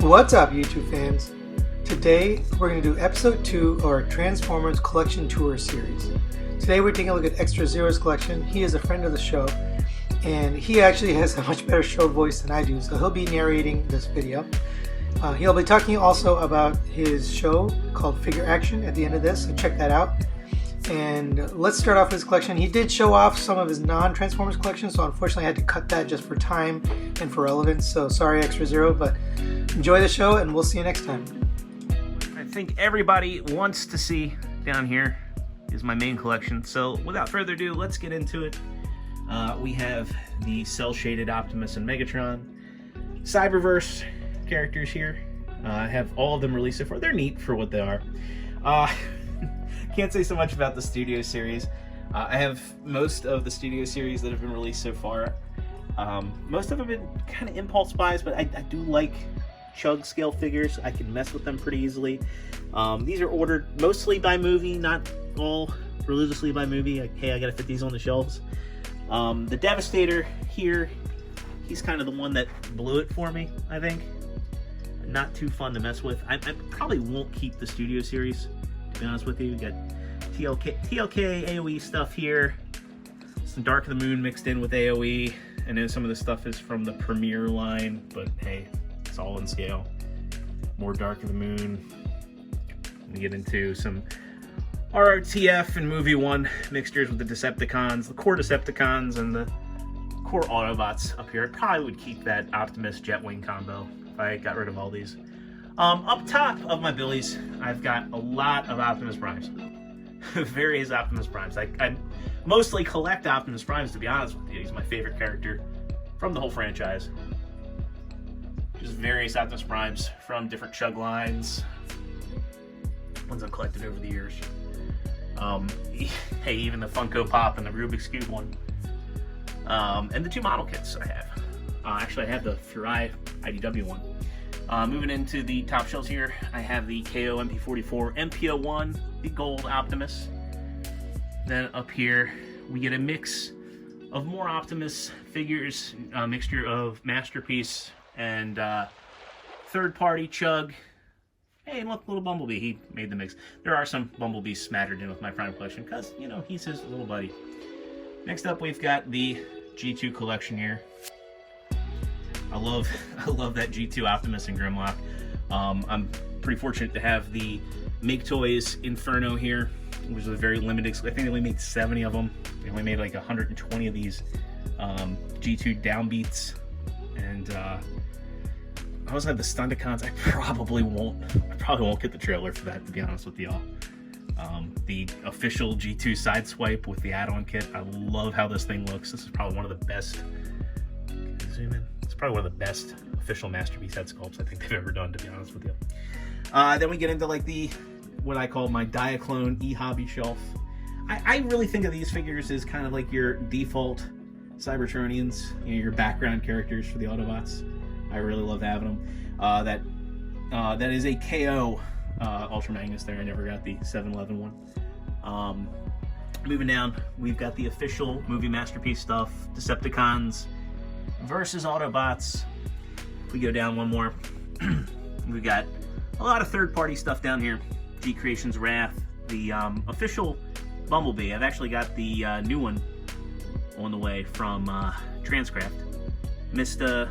What's up, YouTube fans? Today we're going to do episode 2 of our Transformers Collection Tour series. Today we're taking a look at Extra Zero's collection. He is a friend of the show, and he actually has a much better show voice than I do, so he'll be narrating this video. He'll be talking also about his show called Figure Action at the end of this, so check that out. And let's start off with his collection. He did show off some of his non-Transformers collection, so unfortunately I had to cut that just for time and for relevance, so sorry Extra Zero, but enjoy the show and we'll see you next time. I think everybody wants to see down here is my main collection, so without further ado, let's get into it. We have the cel-shaded Optimus and Megatron Cyberverse characters here. I have all of them released so far. They're neat for what they are. Can't say so much about the Studio series. I have most of the Studio series that have been released so far. Most of them have been kind of impulse buys, but I do like chug scale figures. I can mess with them pretty easily. These are ordered mostly by movie, not all religiously by movie. Like, hey, I gotta fit these on the shelves. The Devastator here, he's kind of the one that blew it for me, I think. Not too fun to mess with. I probably won't keep the Studio series, to be honest with you. We got TLK AOE stuff here. Some Dark of the Moon mixed in with AOE. I know some of the stuff is from the Premiere line, but hey, it's all in scale. More Dark of the Moon. We get into some RRTF and Movie 1 mixtures with the Decepticons, the core Decepticons, and the core Autobots up here. I probably would keep that Optimus Jetwing combo if I got rid of all these. Up top of my billies, I've got a lot of Optimus Primes. Various Optimus Primes. I mostly collect Optimus Primes, to be honest with you. He's my favorite character from the whole franchise. Just various Optimus Primes from different chug lines. Ones I've collected over the years. Hey, even the Funko Pop and the Rubik's Cube one. And the two model kits I have. Actually, I have the Furai IDW one. Moving into the top shelves here, I have the KO MP44 MPO1, the gold Optimus. Then up here, we get a mix of more Optimus figures, a mixture of Masterpiece and third-party chug. Hey, look, little Bumblebee, he made the mix. There are some Bumblebees smattered in with my Prime collection, because, you know, he's his little buddy. Next up, we've got the G2 collection here. I love that G2 Optimus and Grimlock. I'm pretty fortunate to have the Make Toys Inferno here, which is a very limited. I think they only made 70 of them. They only made like 120 of these G2 downbeats, and I also have the Stunticons. I probably won't get the trailer for that, to be honest with y'all. The official G2 Sideswipe with the add-on kit. I love how this thing looks. This is probably one of the best. Can I zoom in? It's probably one of the best official Masterpiece head sculpts I think they've ever done, to be honest with you. Then we get into like what I call my Diaclone e-hobby shelf. I really think of these figures as kind of like your default Cybertronians, you know, your background characters for the Autobots. I really love having them. That is a KO Ultra Magnus there. I never got the 711 one. Moving down, we've got the official movie Masterpiece stuff, Decepticons versus Autobots. If we go down one more, we got a lot of third-party stuff down here. G Creations Wrath, the official Bumblebee. I've actually got the new one on the way from Transcraft. Missed one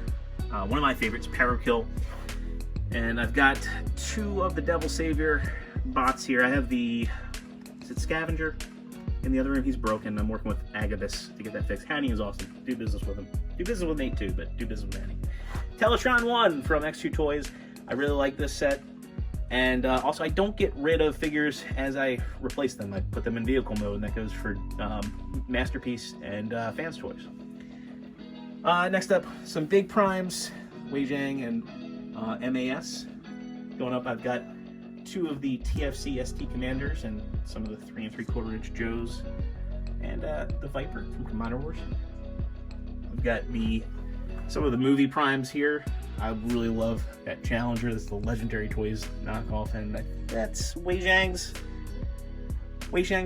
of my favorites, Parakill. And I've got two of the Devil Savior bots here. I have the, is it Scavenger? In the other room, he's broken. I'm working with Agabus to get that fixed. Hanny is awesome. Do business with him. Do business with Nate too, but do business with Hanny. Teletron 1 from X2 Toys. I really like this set. And also, I don't get rid of figures as I replace them. I put them in vehicle mode, and that goes for Masterpiece and Fans Toys. Next up, some big primes, Wei-Zhang and MAS. Going up, I've got two of the TFC ST Commanders and some of the 3 3/4 inch Joes, and the Viper from Commander Wars. We've got some of the movie primes here. I really love that Challenger. This is the Legendary Toys knockoff, and that's Wei-Zhang's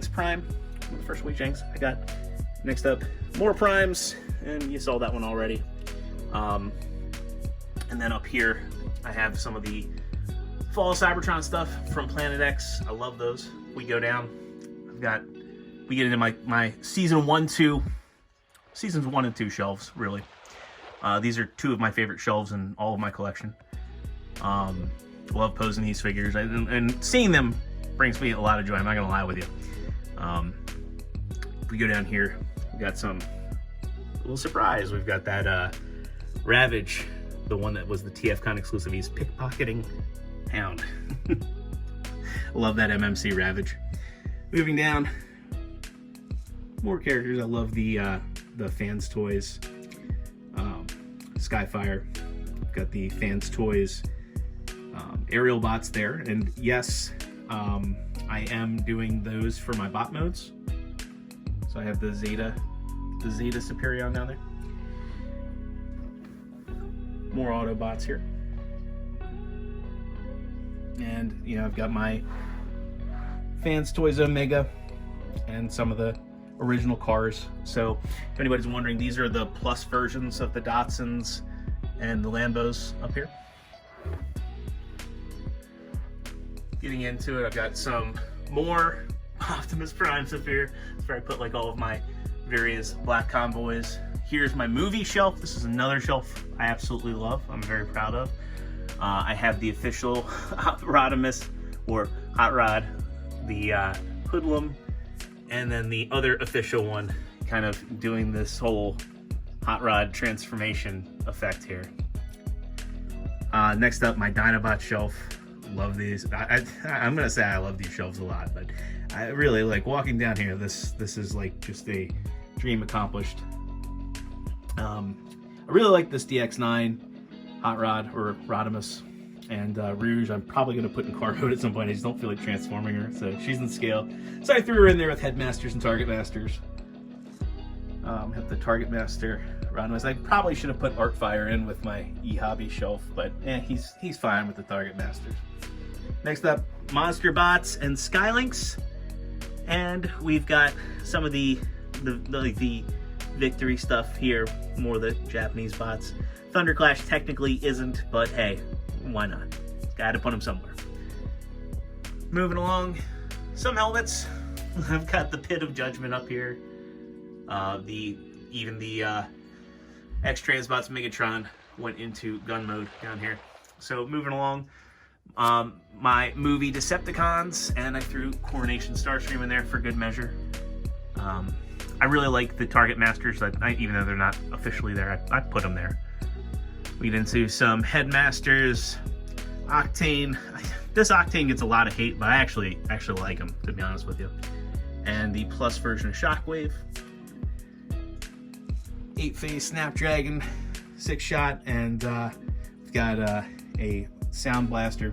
prime. One of the first Wei-Zhang's I got. Next up, more primes, and you saw that one already. And then up here, I have some of the Fall of Cybertron stuff from Planet X. I love those. We go down. We get into my seasons 1 and 2 shelves, really. These are two of my favorite shelves in all of my collection. Love posing these figures, and seeing them brings me a lot of joy. I'm not gonna lie with you. We go down here, we got some little surprise. We've got that Ravage, the one that was the TFCon exclusive. He's pickpocketing Hound. Love that MMC Ravage. Moving down, more characters. I love the Fans Toys, Skyfire. Got the Fans Toys aerial bots there, and yes, I am doing those for my bot modes. So I have the Zeta Superion down there. More Autobots here. And, you know, I've got my Fans Toys Omega and some of the original cars. So if anybody's wondering, these are the plus versions of the Datsuns and the Lambos up here. Getting into it, I've got some more Optimus Primes up here. That's where I put like all of my various Black Convoys. Here's my movie shelf. This is another shelf I absolutely love. I'm very proud of. I have the official Rodimus, or Hot Rod, the Hoodlum, and then the other official one, kind of doing this whole Hot Rod transformation effect here. Next up, my Dinobot shelf. Love these. I'm gonna say I love these shelves a lot, but I really like walking down here. This is like just a dream accomplished. I really like this DX9 Hot Rod, or Rodimus, and Rouge. I'm probably gonna put in car mode at some point. I just don't feel like transforming her, so she's in scale. So I threw her in there with Headmasters and Target Masters. Have the Target Master Rodimus. I probably should have put Artfire in with my eHobby shelf, but he's fine with the Target Masters. Next up, Monster Bots and Skylinks, and we've got some of the Victory stuff here, more of the Japanese bots. Thunderclash technically isn't, but hey, why not? Got to put them somewhere. Moving along, some helmets. I've got the Pit of Judgment up here. Even the X-Transbots Megatron went into gun mode down here. So moving along, my movie Decepticons, and I threw Coronation Starscream in there for good measure. I really like the Target Masters, even though they're not officially there, I put them there. We get into some Headmasters, Octane. This Octane gets a lot of hate, but I actually like him, to be honest with you. And the plus version of Shockwave. 8-phase Snapdragon, 6-shot, and we've got a Sound Blaster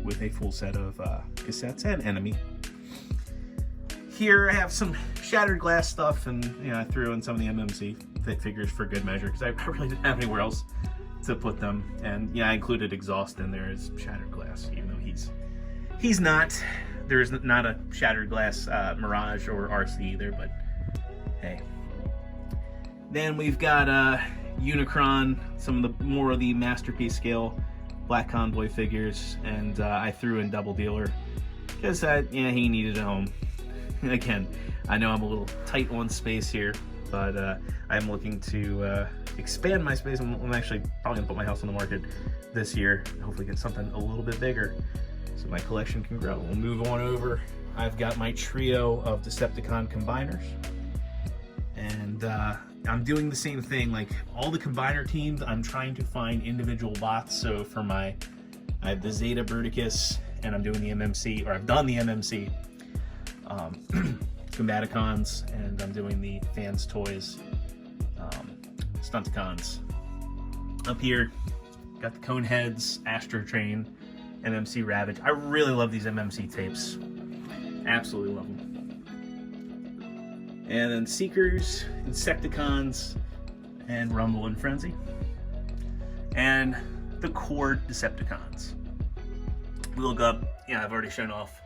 with a full set of cassettes and Enemy. Here I have some Shattered Glass stuff, and you know, I threw in some of the MMC figures for good measure because I really didn't have anywhere else to put them. And yeah, I included Exhaust in there as Shattered Glass, even though he's not. There's not a Shattered Glass Mirage or RC either, but hey. Then we've got Unicron, some of the more of the Masterpiece scale Black Convoy figures, and I threw in Double Dealer because he needed a home. Again, I know I'm a little tight on space here, but I'm looking to expand my space. I'm actually probably gonna put my house on the market this year, hopefully get something a little bit bigger so my collection can grow. We'll move on over. I've got my trio of Decepticon combiners, and I'm doing the same thing. Like all the combiner teams, I'm trying to find individual bots. So for I have the Zeta Bruticus, and I'm doing the MMC, or I've done the MMC Combaticons, and I'm doing the Fans Toys Stunticons. Up here, got the Coneheads, Astro Train, MMC Ravage. I really love these MMC tapes. Absolutely love them. And then Seekers, Insecticons, and Rumble and Frenzy. And the core Decepticons. We look up, I've already shown off.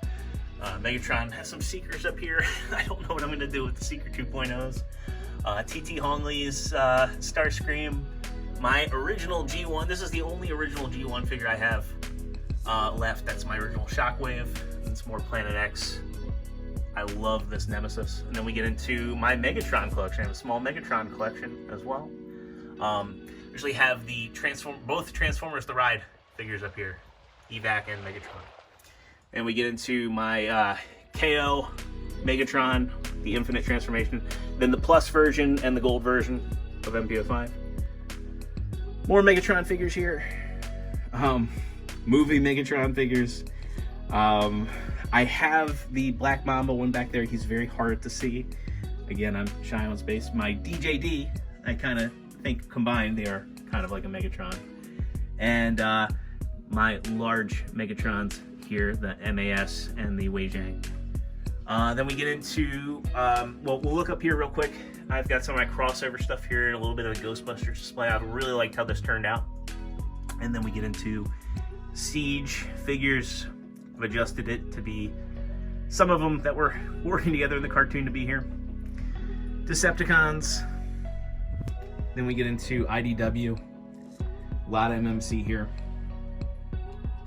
Megatron has some Seekers up here. I don't know what I'm going to do with the Seeker 2.0s. TT Hongley's Starscream, my original G1. This is the only original G1 figure I have left. That's my original Shockwave. It's more Planet X. I love this Nemesis. And then we get into my Megatron collection. I have a small Megatron collection as well. Usually have the both Transformers The Ride figures up here, Evac and Megatron. And we get into my KO Megatron, the Infinite Transformation, then the Plus version and the Gold version of MPO5. More Megatron figures here. Movie Megatron figures. I have the Black Mamba one back there. He's very hard to see. Again, I'm shy on space. My DJD, I kind of think combined they are kind of like a Megatron. And my large Megatrons here, the MAS and the Wei Zhang. Then we get into, well, we'll look up here real quick. I've got some of my crossover stuff here and a little bit of the Ghostbusters display. I really liked how this turned out. And then we get into Siege figures. I've adjusted it to be some of them that were working together in the cartoon to be here. Decepticons. Then we get into IDW. A lot of MMC here.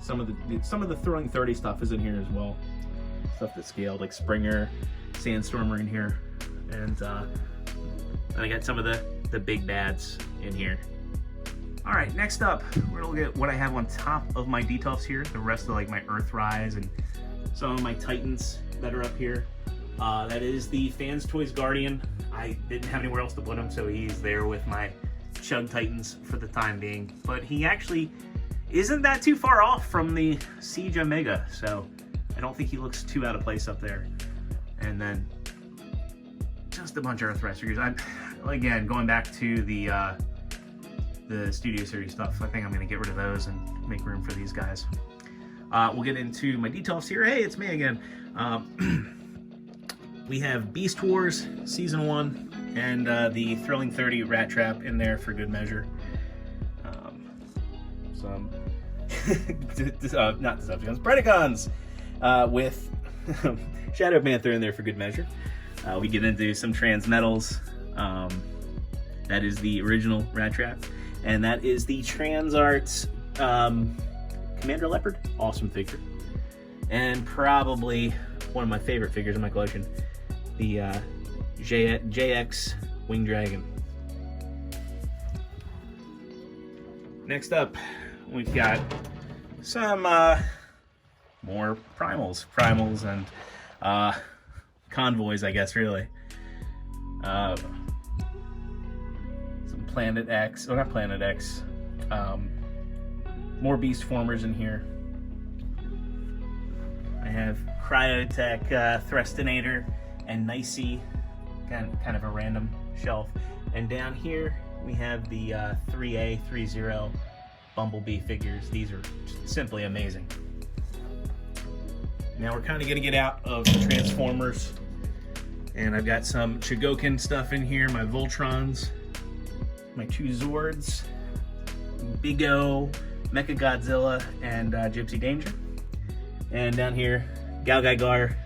Some of the Throwing 30 stuff is in here as well. Stuff that's scaled, like Springer, Sandstormer in here, and I got some of the big bads in here. All right, next up, we're gonna look at what I have on top of my Detolfs here. The rest of like my Earthrise and some of my Titans that are up here. That is the Fans Toys Guardian. I didn't have anywhere else to put him, so he's there with my Chug Titans for the time being. But he actually isn't that too far off from the Siege Omega, so I don't think he looks too out of place up there. And then just a bunch of Earthrise figures. Again, going back to the Studio Series stuff, I think I'm going to get rid of those and make room for these guys. We'll get into my Detolfs here. Hey, it's me again. We have Beast Wars Season 1 and the Thrilling 30 Rat Trap in there for good measure. Some not Decepticons, Predacons with Shadow Panther in there for good measure. We get into some Transmetals. That is the original Rat Trap, and that is the Transarts Commander Leopard. Awesome figure, and probably one of my favorite figures in my collection, the JX Wing Dragon. Next up, we've got some more primals and convoys, I guess, really. Some Planet X, not Planet X. More Beast Formers in here. I have Cryotech Thrustinator and Nicey, kind of a random shelf. And down here we have the 3A30 Bumblebee figures. These are simply amazing. Now we're kind of going to get out of the Transformers, and I've got some Chogokin stuff in here, my Voltrons, my two Zords, Big O, Mechagodzilla, and Gypsy Danger. And down here, Gal-Gai-Gar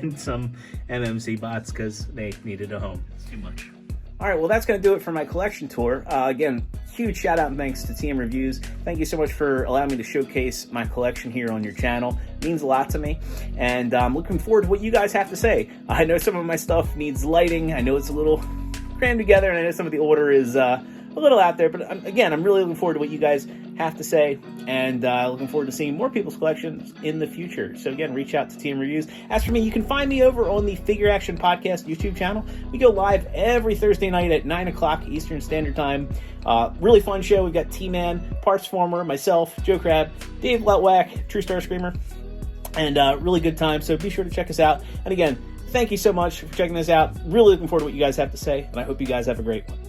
and some MMC bots because they needed a home. It's too much. All right, well, that's going to do it for my collection tour. Again, huge shout out and thanks to TM Reviews. Thank you so much for allowing me to showcase my collection here on your channel. It means a lot to me, and I'm looking forward to what you guys have to say. I know some of my stuff needs lighting. I know it's a little crammed together, and I know some of the order is a little out there, but again, I'm really looking forward to what you guys have to say, and looking forward to seeing more people's collections in the future. So again, reach out to TM Reviews. As for me, you can find me over on the Figure Action Podcast YouTube channel. We go live every Thursday night at 9 o'clock Eastern Standard Time. Really fun show. We've got T-Man, Parts Former, myself, Joe Crab, Dave Letwack, True Star Screamer, and really good time. So be sure to check us out. And again, thank you so much for checking this out. Really looking forward to what you guys have to say, and I hope you guys have a great one.